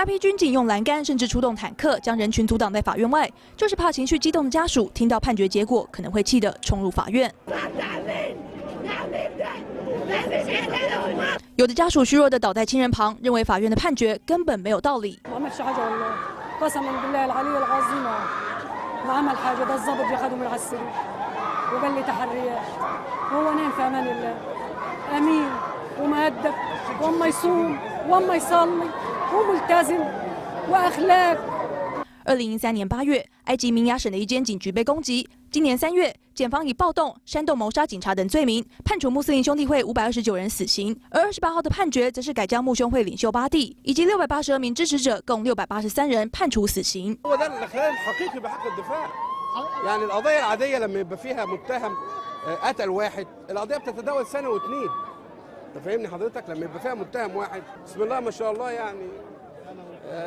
大批军警用栏杆甚至出动坦克，将人群阻挡在法院外，就是怕情绪激动的家属听到判决结果，可能会气得冲入法院。有的家属虚弱地倒在亲人旁，认为法院的判决根本没有道理。2013年8月，埃及明雅省的一间警局被攻击。今年3月，检方以暴动、煽动谋杀警察等罪名，判处穆斯林兄弟会529人死刑。而28号的判决，则是改将穆兄会领袖巴蒂以及682名支持者共683人判处死刑。يعني القضية العادية لما يبقى فيها متهم قتل واحد القضية بتتداول سنة واتنين انت فاهمني حضرتك لما يبقى فيها متهم واحد بسم الله ما شاء الله يعني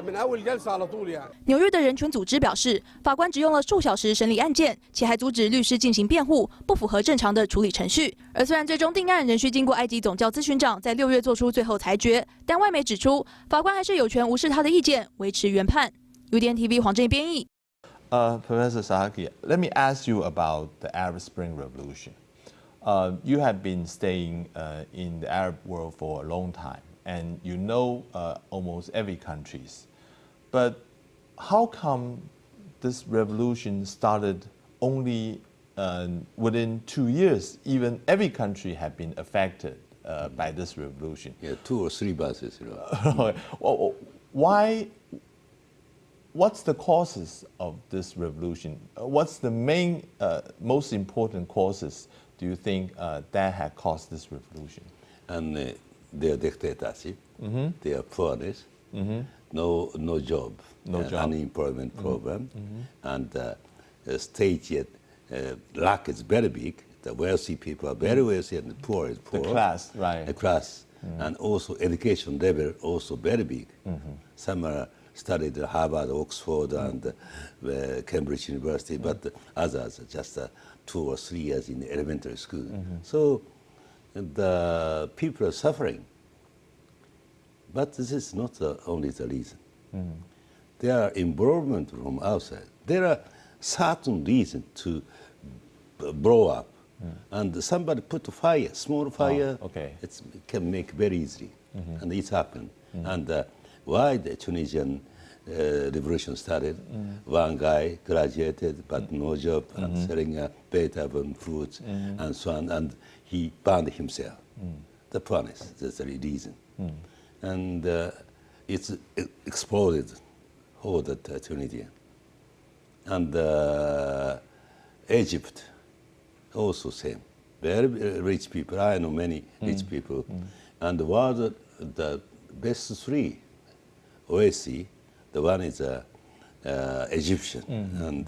من أول جلسة على طول يعني。纽约的人权组织表示，法官只用了数小时审理案件，且还阻止律师进行辩护，不符合正常的处理程序。而虽然最终定案仍需经过埃及总教咨询长在6月做出最后裁决，但外媒指出，法官还是有权无视他的意见，维持原判。UDN TV 黄正义编译。 Professor Sasaki, let me ask you about the Arab Spring Revolution. You have been staying in the Arab world for a long time, and you know almost every countries. But how come this revolution started only within 2 years? Even every country have been affected by this revolution. Yeah, 2 or 3 buses. You know. Why? What's the causes of this revolution? What's the main, most important causes do you think that have caused this revolution? And their dictatorship, their poorness, no job, unemployment problem, and state yet lack is very big. The wealthy people are very wealthy, and the poor is poor. The class, right? The class, and also education level also very big. Some are studied at Harvard, Oxford, and Cambridge University, but others just 2 or 3 years in elementary school. So the people are suffering. But this is not only the reason. There are involvement from outside. There are certain reasons to blow up. And somebody put a fire, small fire, it can make very easily. And it's happened. And why the Tunisian revolution started? One guy graduated but no job and selling Beethoven fruits and so on, and he burned himself. The poorness, that's the reason. And it's exploded whole the Tunisia. And Egypt, also same. Very rich people, I know many rich people. And one of the best 3 OSC, the one is Egyptian, and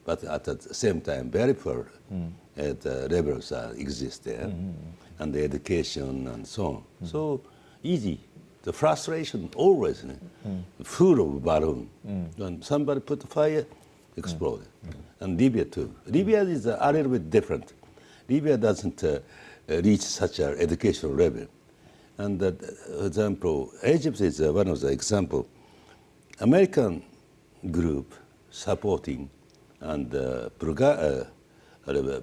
but at the same time very poor. The rebels exist there, and the education and so on. So easy. The frustration always full of balloon. When somebody put fire, exploded. And Libya too. Libya is a little bit different. Libya doesn't reach such an educational level. And for example, Egypt is one of the example. American group supporting and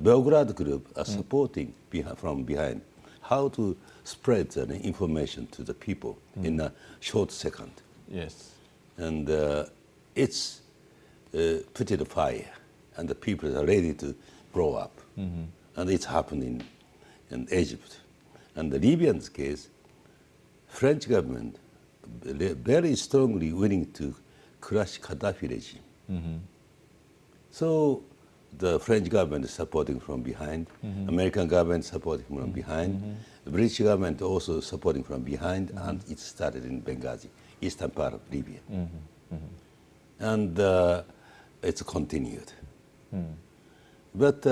Belgrade group are supporting from behind how to spread the information to the people in a short second. Yes. And it's put in a fire, and the people are ready to grow up. And it's happening in Egypt. And the Libyan's case, French government very strongly willing to crush Gaddafi regime. So the French government is supporting from behind, American government supporting from behind, the British government also supporting from behind, and it started in Benghazi, eastern part of Libya. And it's continued. But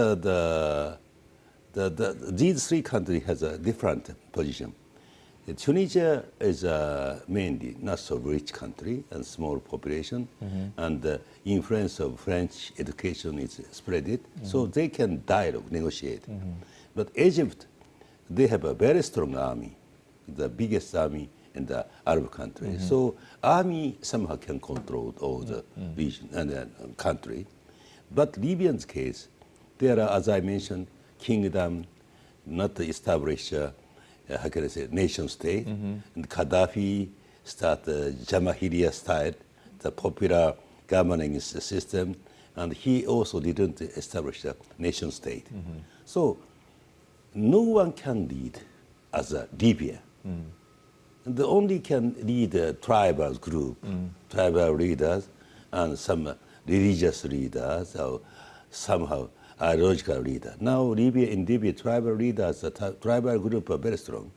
these 3 countries has a different position. Tunisia is mainly not so rich country and small population, and the influence of French education is spread, so they can dialogue, negotiate. But Egypt, they have a very strong army, the biggest army in the Arab countries. So army somehow can control all the region and country. But Libyan's case, there are, as I mentioned, kingdom, not established, how can I say, nation state. And Gaddafi started Jamahiriya style, the popular governing system, and he also didn't establish a nation state. So no one can lead as a Libya. The only can lead a tribal group, tribal leaders, and some religious leaders, or somehow ideological leader. Now in Libya, tribal leaders, the tribal group are very strong.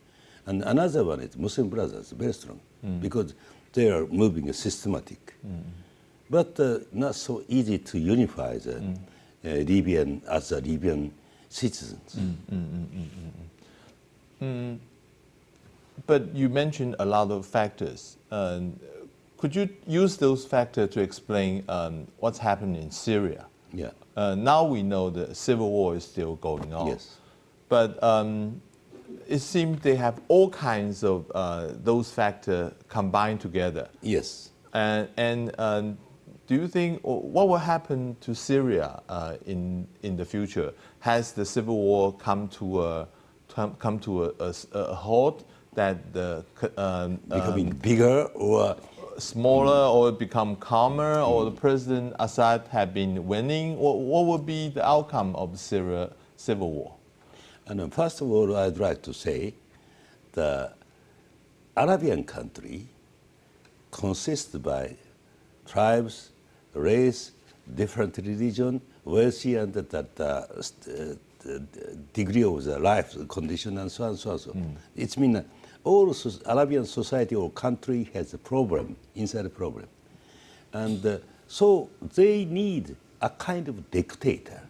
And another one is Muslim brothers, very strong, because they are moving systematic. But not so easy to unify the Libyan as a Libyan citizens. But you mentioned a lot of factors. Could you use those factors to explain what's happening in Syria? Yeah. Now we know the civil war is still going on. Yes. But it seems they have all kinds of those factors combined together. Yes. And do you think what will happen to Syria in the future? Has the civil war come to a halt? That the Becoming bigger or smaller, or become calmer, or the President Assad have been winning? What would be the outcome of the Syria civil war? And first of all, I'd like to say the Arabian country consists by tribes, race, different religion, wealthy, and the degree of the life condition, and so on and so on. It's mean all Arabian society or country has a problem, inside a problem. And so they need a kind of dictator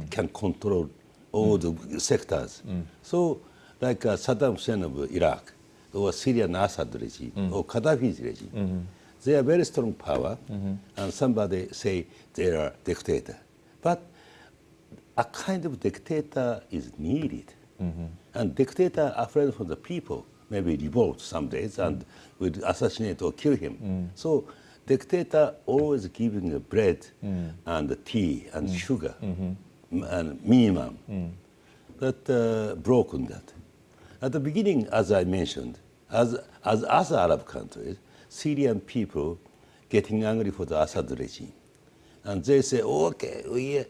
can control all the sectors. So like Saddam Hussein of Iraq, or Syrian Assad regime, or Gaddafi's regime, they are very strong power, and somebody say they are dictator. But a kind of dictator is needed. And dictator afraid for the people, maybe revolt some days and will assassinate or kill him. So dictator always giving bread and tea and sugar and minimum. But broken that. At the beginning, as I mentioned, as other Arab countries, Syrian people getting angry for the Assad regime. And they say, okay, we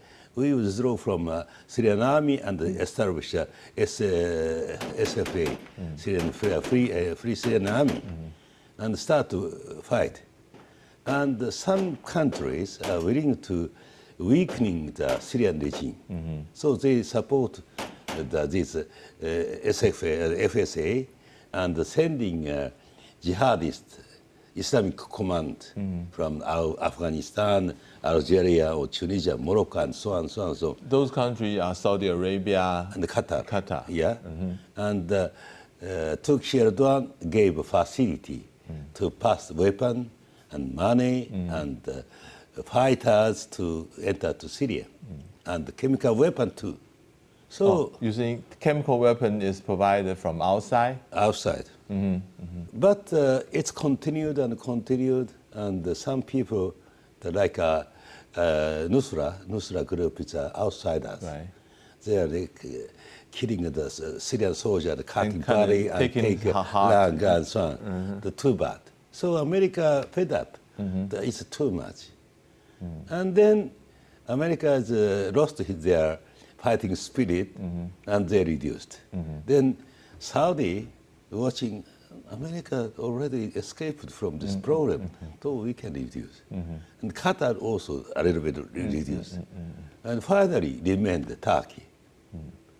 withdraw from Syrian army and establish SFA, Syrian Free Syrian Army, and start to fight. And some countries are willing to weakening the Syrian regime. So they support this FSA and sending jihadist Islamic command from Afghanistan, Algeria, or Tunisia, Morocco, and so on, so on. So those countries are Saudi Arabia and Qatar. Qatar. Yeah. And Turkish Erdogan gave a facility to pass weapon and money and fighters to enter to Syria, and chemical weapon too. So you think chemical weapon is provided from outside? Outside. But it's continued and continued, and some people, like Nusra group, is outsiders. Right. They are like, killing the Syrian soldier, the cutting body and taking take heart. lung and so on. The too bad. So America fed up. It's too much. And then America has lost their fighting spirit, and they reduced. Then Saudi watching America already escaped from this problem, so we can reduce. And Qatar also a little bit reduced. And finally remained Turkey.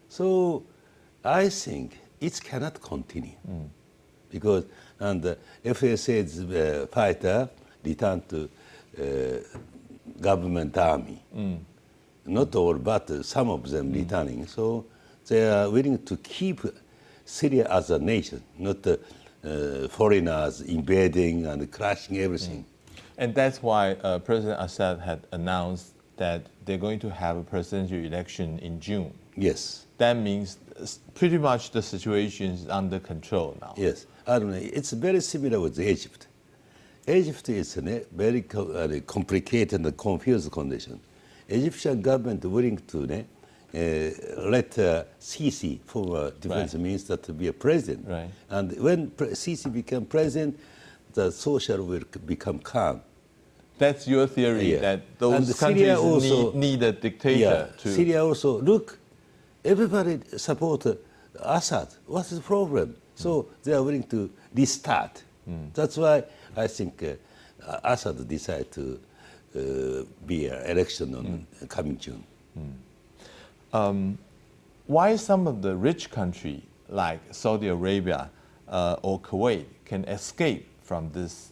So I think it cannot continue because and FSA's fighter returned to government army. Not all, but some of them returning. So they are willing to keep Syria as a nation, not foreigners invading and crashing everything. And that's why President Assad had announced that they're going to have a presidential election in June. Yes. That means pretty much the situation is under control now. Yes. I don't know. It's very similar with Egypt. Egypt is a very complicated and confused condition. Egyptian government willing to let Sisi, former defense minister, to be a president. Right. And when Sisi became president, the social will become calm. That's your theory, Yeah. that And those Syria countries also- need a dictator to... Syria also, look, everybody support Assad. What's the problem? So they are willing to restart. That's why I think Assad decided to be an election on coming June. Why some of the rich countries like Saudi Arabia or Kuwait can escape from this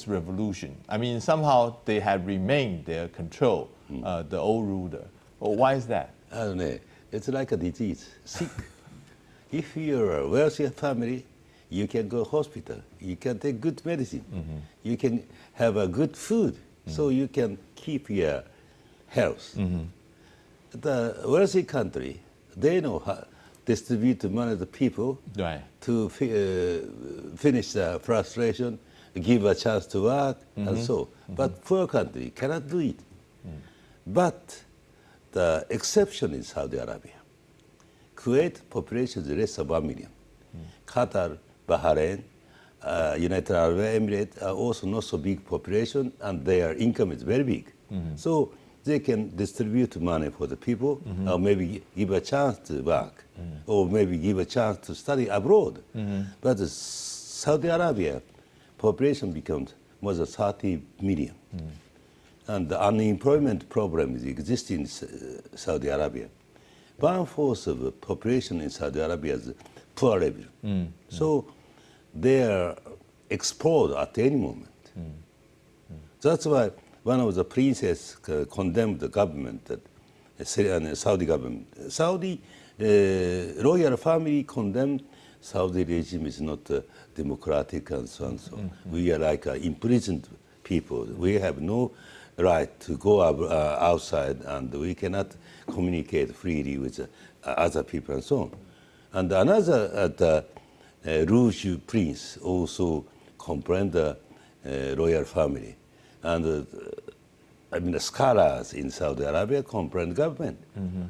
revolution? I mean, somehow they have remained their control, the old ruler. Well, why is that? I don't know. It's like a disease. Sick. If you're a wealthy family, you can go hospital. You can take good medicine. You can have a good food, so you can keep your health. The wealthy country, they know how distribute money to the people Right. to finish the frustration, give a chance to work, and so. But poor country cannot do it. But the exception is Saudi Arabia. Kuwait population is less than 1 million. Qatar, Bahrain, United Arab Emirates are also not so big population, and their income is very big. So they can distribute money for the people, or maybe give a chance to work, or maybe give a chance to study abroad. But the Saudi Arabia population becomes more than 30 million. And the unemployment problem is existing in Saudi Arabia. 1/4 of the population in Saudi Arabia is poor level. So they are explode at any moment. That's why one of the princes condemned the government, Saudi government. Saudi royal family condemned Saudi regime is not democratic and so on. So we are like imprisoned people. We have no right to go outside, and we cannot communicate freely with other people and so on. And another Rouge prince also complained the royal family. And I mean, the scholars in Saudi Arabia complain government.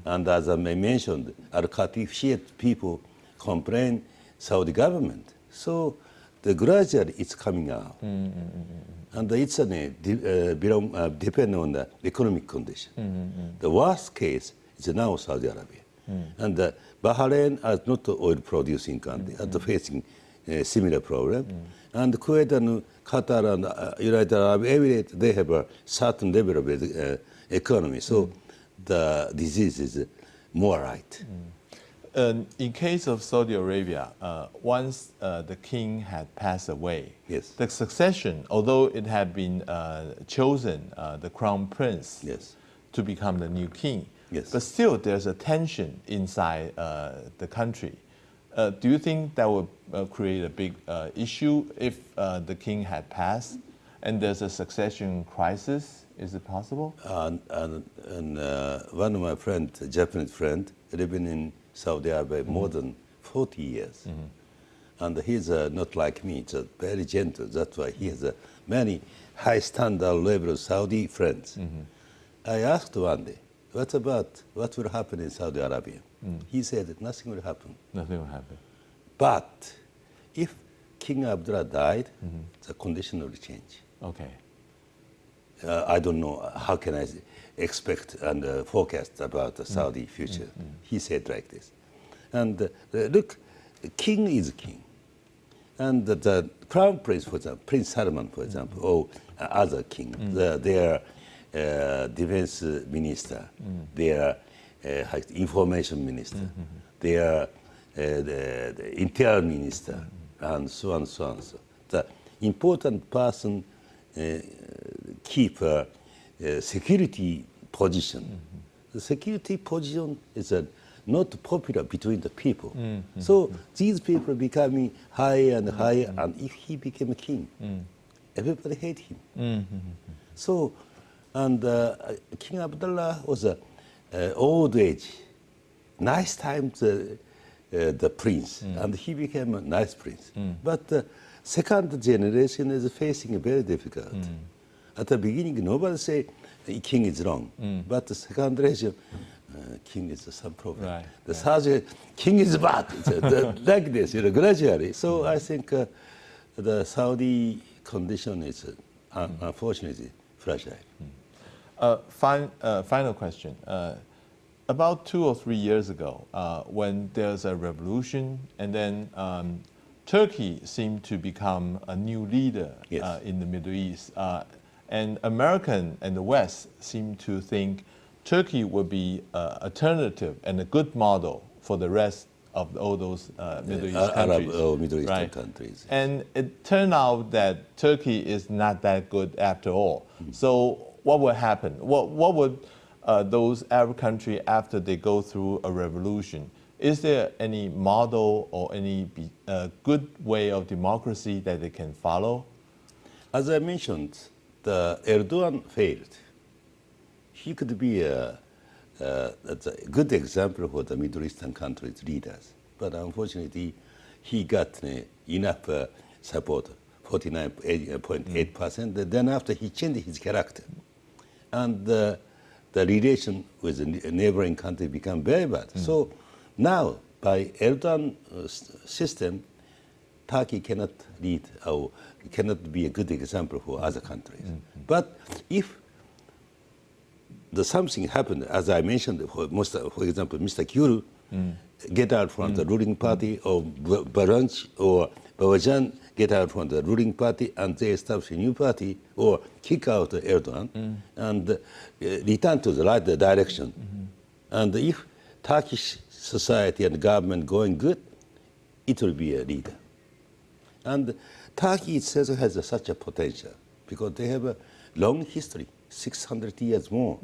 And as I mentioned, Al-Khatif Shiite people complain Saudi government. So gradually it's coming out. And it's depend on the economic condition. The worst case is now Saudi Arabia. And Bahrain is not an oil producing country, are facing a similar problem. And Kuwait and Qatar and United Arab Emirates, they have a certain level of economy. So the disease is more right. In case of Saudi Arabia, once the king had passed away, Yes. the succession, although it had been chosen, the crown prince, Yes. to become the new king, Yes. but still there's a tension inside the country. Do you think that would create a big issue if the king had passed and there's a succession crisis? Is it possible? And one of my friends, a Japanese friend, living in Saudi Arabia more than 40 years. And he's not like me, he's very gentle. That's why he has many high standard level Saudi friends. I asked one day, what will happen in Saudi Arabia? He said that nothing will happen. Nothing will happen. But if King Abdullah died, the condition will change. Okay. I don't know, how can I expect and forecast about the Saudi future? He said like this. And look, king is king. And the crown prince, for example, Prince Salman, for example, or other king, their defense minister, their information minister, their the interior minister, and so on, so on. So the important person keep a security position. The security position is not popular between the people. So these people becoming higher and higher, and if he became a king, everybody hate him. So, and King Abdullah was old age, nice time the prince, and he became a nice prince. But the second generation is facing very difficult. At the beginning, nobody say the king is wrong, but the second generation, king is some problem. Right, The third king is bad, like this, gradually. So I think the Saudi condition is unfortunately fragile. Final question. About 2 or 3 years ago, when there's a revolution, and then Turkey seemed to become a new leader Yes. in the Middle East, and American and the West seem to think Turkey would be an alternative and a good model for the rest of all those Middle East countries. Arab or Middle Eastern right. countries. And it turned out that Turkey is not that good after all. So what would happen? What would those Arab countries, after they go through a revolution, is there any model or any good way of democracy that they can follow? As I mentioned, the Erdogan failed. He could be that's a good example for the Middle Eastern countries' leaders. But unfortunately, he got enough support, 49.8%. Then after, he changed his character. And the relation with the neighboring country became very bad. So now, by Erdogan system, Turkey cannot lead or cannot be a good example for other countries. But if something happened, as I mentioned, for example, Mr. Gül get out from the ruling party, or Baranj or Babajan get out from the ruling party, and they establish a new party, or kick out Erdogan, and return to the right direction. And if Turkish society and government going good, it will be a leader. And Turkey itself has such a potential, because they have a long history, 600 years more,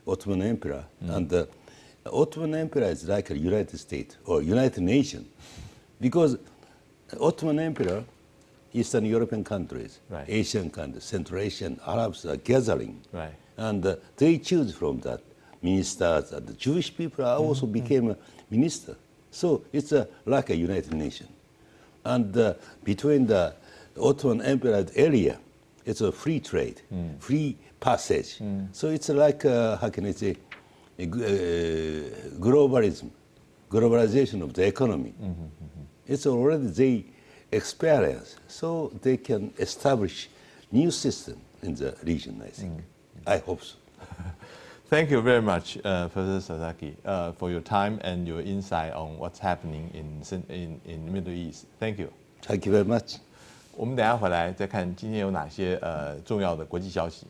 Ottoman Empire. And the Ottoman Empire is like a United States or United Nations, because Ottoman Empire, Eastern European countries, Right. Asian countries, Central Asian Arabs are gathering. Right. And they choose from that ministers, and the Jewish people also became a minister. So it's like a United Nation. And between the Ottoman Empire area, it's a free trade, free passage. So it's like, how can I say, globalization of the economy. It's already they experience, so they can establish new system in the region, I think. I hope so. Thank you very much, Professor Sasaki, for your time and your insight on what's happening in Middle East. Thank you. Thank you very much. 我们等一下回来再看今天有哪些重要的国际消息。